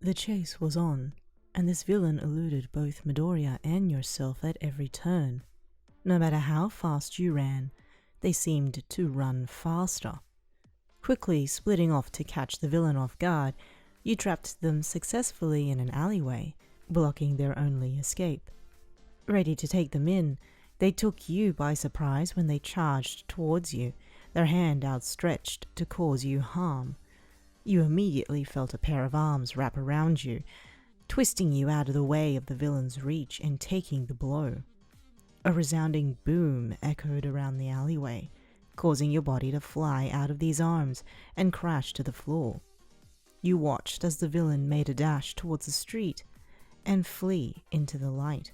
The chase was on, and this villain eluded both Midoriya and yourself at every turn. No matter how fast you ran, they seemed to run faster. Quickly splitting off to catch the villain off guard, you trapped them successfully in an alleyway, blocking their only escape. Ready to take them in, they took you by surprise when they charged towards you, their hand outstretched to cause you harm. You immediately felt a pair of arms wrap around you, twisting you out of the way of the villain's reach and taking the blow. A resounding boom echoed around the alleyway, causing your body to fly out of these arms and crash to the floor. You watched as the villain made a dash towards the street and flee into the light.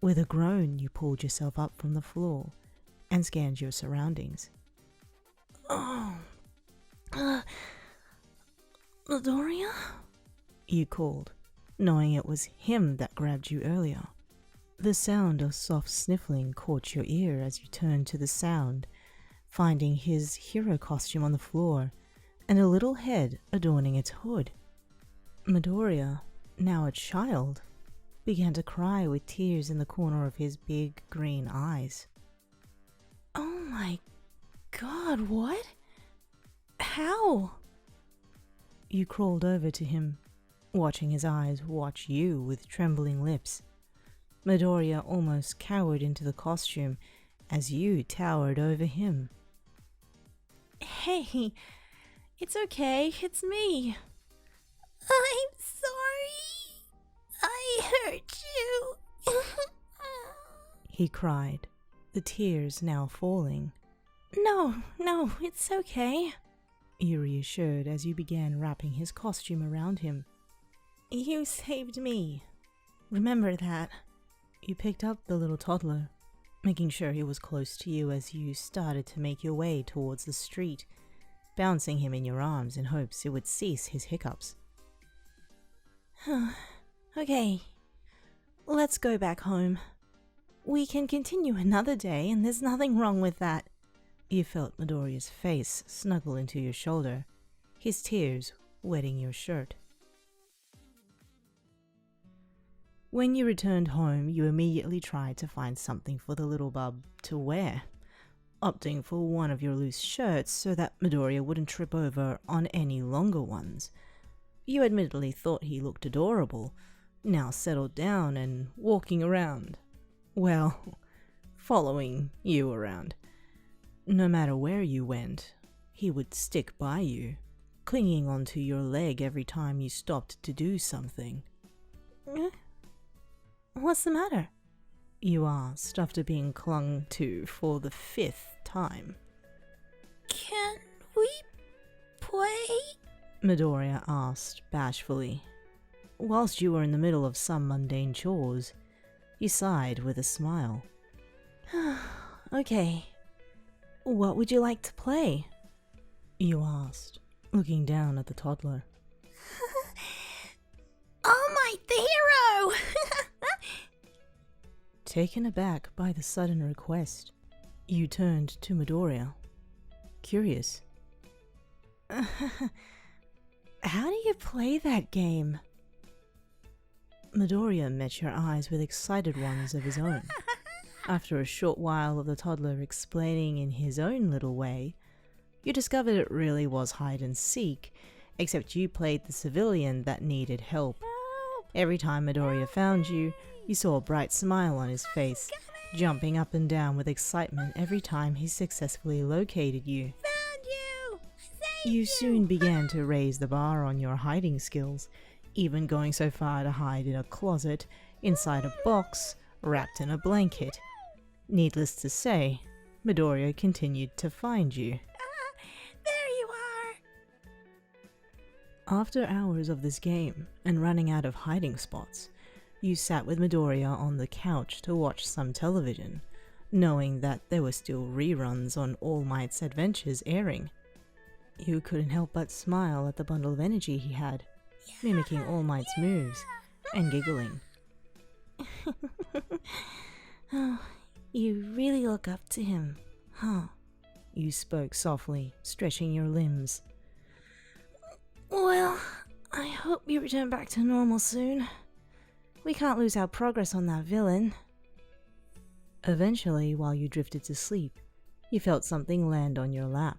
With a groan, you pulled yourself up from the floor and scanned your surroundings. Midoriya? You called, knowing it was him that grabbed you earlier. The sound of soft sniffling caught your ear as you turned to the sound, finding his hero costume on the floor and a little head adorning its hood. Midoriya, now a child, began to cry with tears in the corner of his big green eyes. Oh my god, what? How? You crawled over to him, watching his eyes watch you with trembling lips. Midoriya almost cowered into the costume as you towered over him. Hey, it's okay, it's me. I'm sorry. I hurt you. He cried, the tears now falling. No, it's okay. You reassured as you began wrapping his costume around him. You saved me. Remember that. You picked up the little toddler, making sure he was close to you as you started to make your way towards the street, bouncing him in your arms in hopes it would cease his hiccups. Okay, let's go back home. We can continue another day and there's nothing wrong with that. You felt Midoriya's face snuggle into your shoulder, his tears wetting your shirt. When you returned home, you immediately tried to find something for the little bub to wear, opting for one of your loose shirts so that Midoriya wouldn't trip over on any longer ones. You admittedly thought he looked adorable, now settled down and walking around. Well, following you around. No matter where you went, he would stick by you, clinging onto your leg every time you stopped to do something. What's the matter? You asked after being clung to for the 5th time. Can we play? Midoriya asked bashfully. Whilst you were in the middle of some mundane chores, he sighed with a smile. Okay. What would you like to play? You asked, looking down at the toddler. Oh my, the hero! Taken aback by the sudden request, you turned to Midoriya, curious. How do you play that game? Midoriya met your eyes with excited ones of his own. After a short while of the toddler explaining in his own little way, you discovered it really was hide and seek, except you played the civilian that needed help. Every time Midoriya found you, you saw a bright smile on his face, jumping up and down with excitement every time he successfully located you. Found you! You soon began to raise the bar on your hiding skills, even going so far to hide in a closet, inside a box, wrapped in a blanket. Needless to say, Midoriya continued to find you. There you are! After hours of this game and running out of hiding spots, you sat with Midoriya on the couch to watch some television, knowing that there were still reruns on All Might's adventures airing. You couldn't help but smile at the bundle of energy he had, mimicking All Might's moves and giggling. Oh, you really look up to him, huh? You spoke softly, stretching your limbs. Well, I hope you return back to normal soon. We can't lose our progress on that villain. Eventually, while you drifted to sleep, you felt something land on your lap,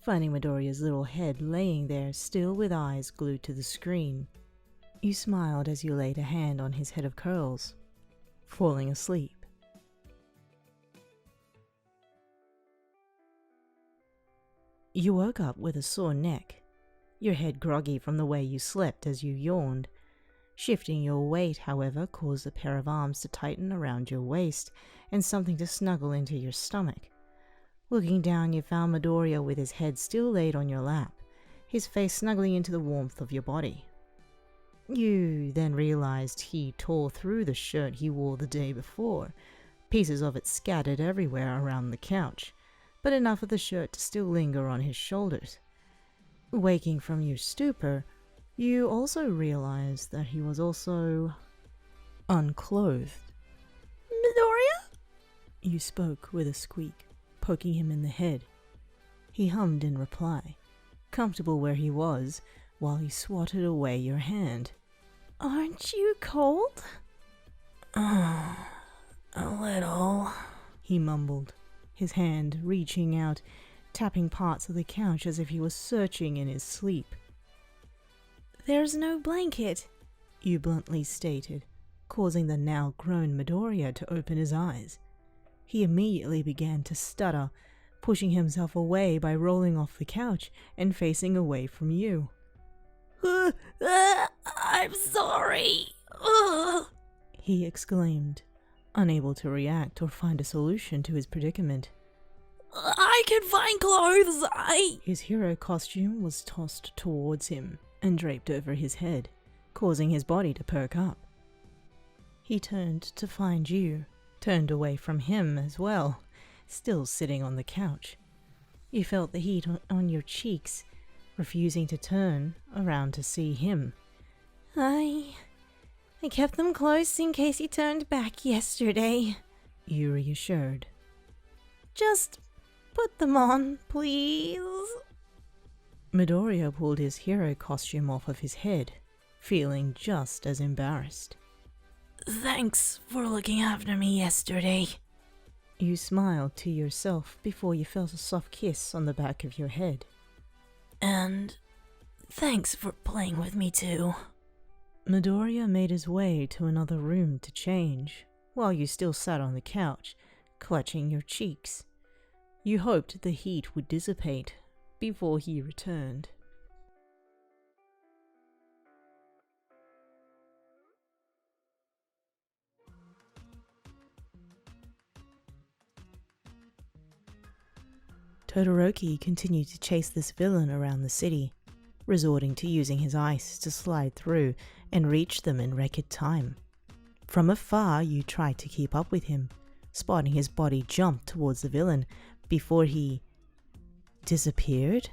finding Midoriya's little head laying there still with eyes glued to the screen. You smiled as you laid a hand on his head of curls, falling asleep. You woke up with a sore neck, your head groggy from the way you slept as you yawned. Shifting your weight, however, caused a pair of arms to tighten around your waist and something to snuggle into your stomach. Looking down, you found Midoriya with his head still laid on your lap, his face snuggling into the warmth of your body. You then realized he tore through the shirt he wore the day before, pieces of it scattered everywhere around the couch, but enough of the shirt to still linger on his shoulders. Waking from your stupor, you also realized that he was also unclothed. Midoriya? You spoke with a squeak, poking him in the head. He hummed in reply, comfortable where he was, while he swatted away your hand. Aren't you cold? A little, he mumbled, his hand reaching out, tapping parts of the couch as if he was searching in his sleep. There's no blanket, you bluntly stated, causing the now grown Midoriya to open his eyes. He immediately began to stutter, pushing himself away by rolling off the couch and facing away from you. I'm sorry, he exclaimed, unable to react or find a solution to his predicament. I can find clothes, His hero costume was tossed towards him and draped over his head, causing his body to perk up. He turned to find you, turned away from him as well, still sitting on the couch. You felt the heat on your cheeks, refusing to turn around to see him. I kept them close in case he turned back yesterday, you reassured. Just put them on, please. Midoriya pulled his hero costume off of his head, feeling just as embarrassed. Thanks for looking after me yesterday. You smiled to yourself before you felt a soft kiss on the back of your head. And thanks for playing with me too. Midoriya made his way to another room to change, while you still sat on the couch, clutching your cheeks. You hoped the heat would dissipate before he returned. Todoroki continued to chase this villain around the city, resorting to using his ice to slide through and reach them in record time. From afar, you tried to keep up with him, spotting his body jump towards the villain before he disappeared.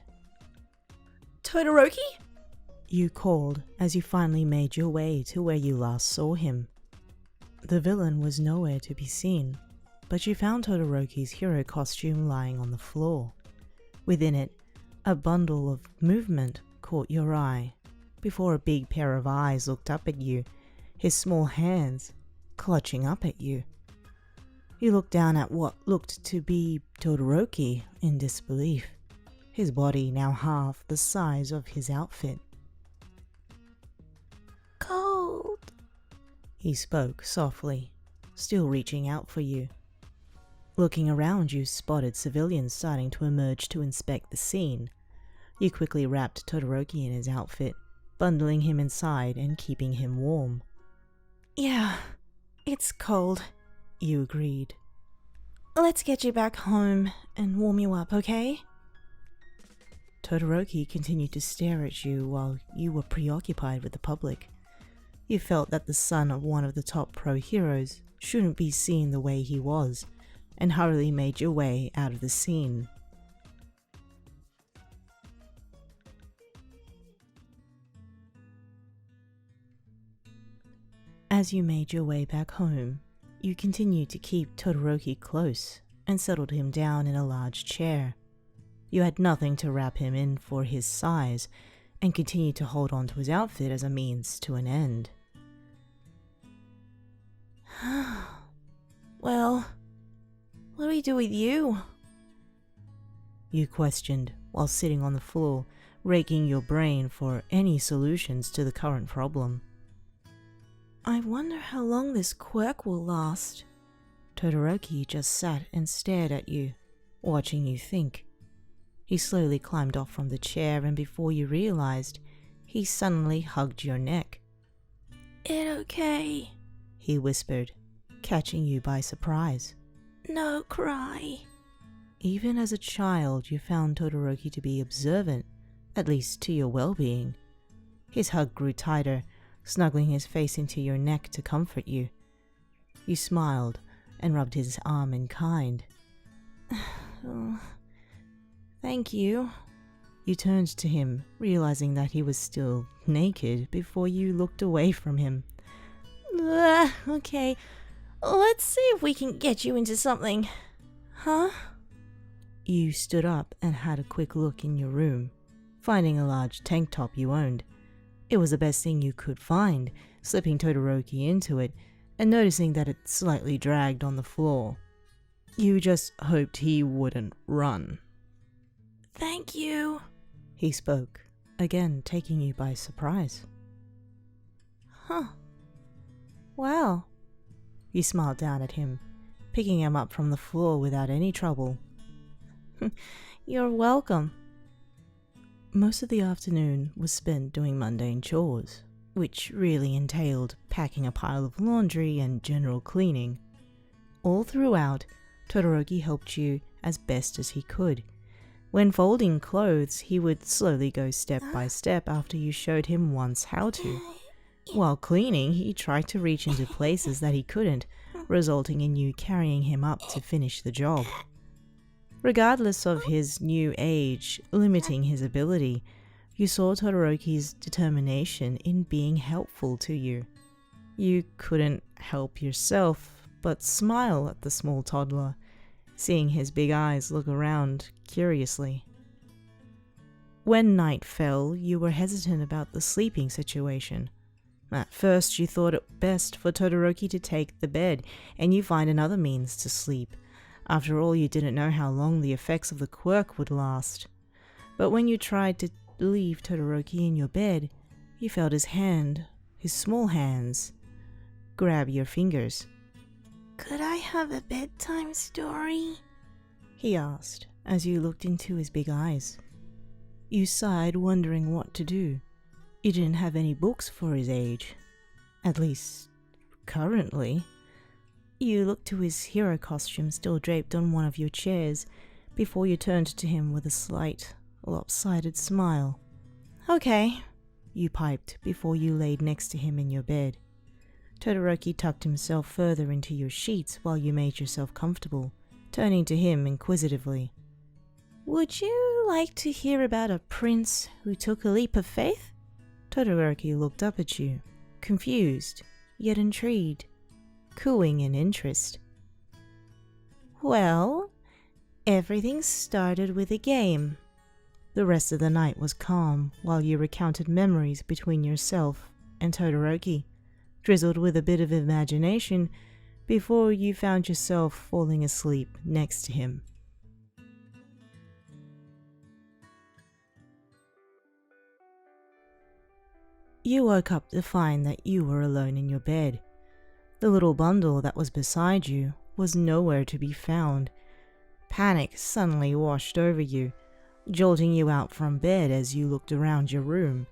Todoroki? You called as you finally made your way to where you last saw him. The villain was nowhere to be seen, but you found Todoroki's hero costume lying on the floor. Within it, a bundle of movement caught your eye, before a big pair of eyes looked up at you, his small hands clutching up at you. You looked down at what looked to be Todoroki in disbelief, his body now half the size of his outfit. Cold, he spoke softly, still reaching out for you. Looking around, you spotted civilians starting to emerge to inspect the scene. You quickly wrapped Todoroki in his outfit, bundling him inside and keeping him warm. Yeah, it's cold, you agreed. Let's get you back home and warm you up, okay? Todoroki continued to stare at you while you were preoccupied with the public. You felt that the son of one of the top pro heroes shouldn't be seen the way he was, and hurriedly made your way out of the scene. As you made your way back home, you continued to keep Todoroki close and settled him down in a large chair. You had nothing to wrap him in for his size, and continued to hold on to his outfit as a means to an end. Well, what do we do with you? You questioned while sitting on the floor, raking your brain for any solutions to the current problem. I wonder how long this quirk will last. Todoroki just sat and stared at you, watching you think. He slowly climbed off from the chair, and before you realized, he suddenly hugged your neck. It okay? He whispered, catching you by surprise. No cry. Even as a child, you found Todoroki to be observant, at least to your well-being. His hug grew tighter, snuggling his face into your neck to comfort you. You smiled and rubbed his arm in kind. Oh, thank you. You turned to him, realizing that he was still naked before you looked away from him. Okay, let's see if we can get you into something. Huh? You stood up and had a quick look in your room, finding a large tank top you owned. It was the best thing you could find, slipping Todoroki into it and noticing that it slightly dragged on the floor. You just hoped he wouldn't run. Thank you, he spoke, again taking you by surprise. Huh. Wow. You smiled down at him, picking him up from the floor without any trouble. You're welcome. Most of the afternoon was spent doing mundane chores, which really entailed packing a pile of laundry and general cleaning. All throughout, Todoroki helped you as best as he could. When folding clothes, he would slowly go step by step after you showed him once how to. While cleaning, he tried to reach into places that he couldn't, resulting in you carrying him up to finish the job. Regardless of his new age limiting his ability, you saw Todoroki's determination in being helpful to you. You couldn't help yourself but smile at the small toddler, seeing his big eyes look around curiously. When night fell, you were hesitant about the sleeping situation. At first, you thought it best for Todoroki to take the bed and you find another means to sleep. After all, you didn't know how long the effects of the quirk would last. But when you tried to leave Todoroki in your bed, you felt his hand, his small hands, grab your fingers. Could I have a bedtime story? He asked as you looked into his big eyes. You sighed, wondering what to do. You didn't have any books for his age. At least, currently. You looked to his hero costume still draped on one of your chairs before you turned to him with a slight, lopsided smile. Okay, you piped before you laid next to him in your bed. Todoroki tucked himself further into your sheets while you made yourself comfortable, turning to him inquisitively. Would you like to hear about a prince who took a leap of faith? Todoroki looked up at you, confused, yet intrigued, cooing in interest. Well, everything started with a game. The rest of the night was calm while you recounted memories between yourself and Todoroki, drizzled with a bit of imagination before you found yourself falling asleep next to him. You woke up to find that you were alone in your bed. The little bundle that was beside you was nowhere to be found. Panic suddenly washed over you, jolting you out from bed as you looked around your room.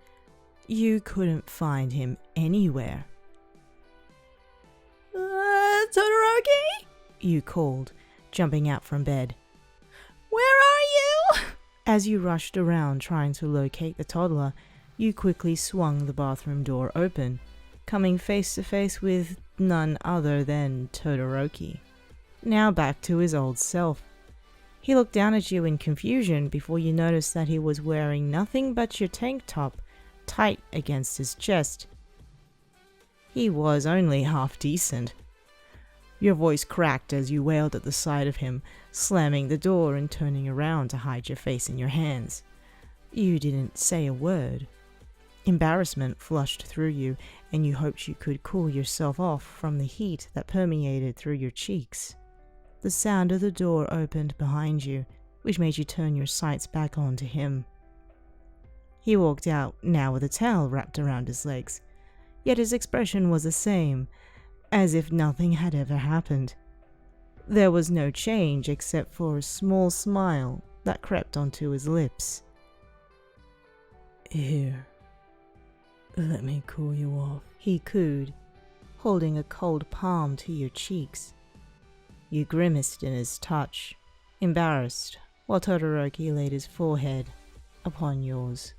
You couldn't find him anywhere. Todoroki? You called, jumping out from bed. Where are you? As you rushed around trying to locate the toddler, you quickly swung the bathroom door open, coming face to face with none other than Todoroki, now back to his old self. He looked down at you in confusion before you noticed that he was wearing nothing but your tank top, tight against his chest. He was only half decent. Your voice cracked as you wailed at the sight of him, slamming the door and turning around to hide your face in your hands. You didn't say a word, Embarrassment flushed through you, and you hoped you could cool yourself off from the heat that permeated through your cheeks. The sound of the door opened behind you, which made you turn your sights back onto him. He walked out, now with a towel wrapped around his legs, yet his expression was the same, as if nothing had ever happened. There was no change except for a small smile that crept onto his lips. "Here, let me cool you off," he cooed, holding a cold palm to your cheeks. You grimaced in his touch, embarrassed, while Todoroki laid his forehead upon yours.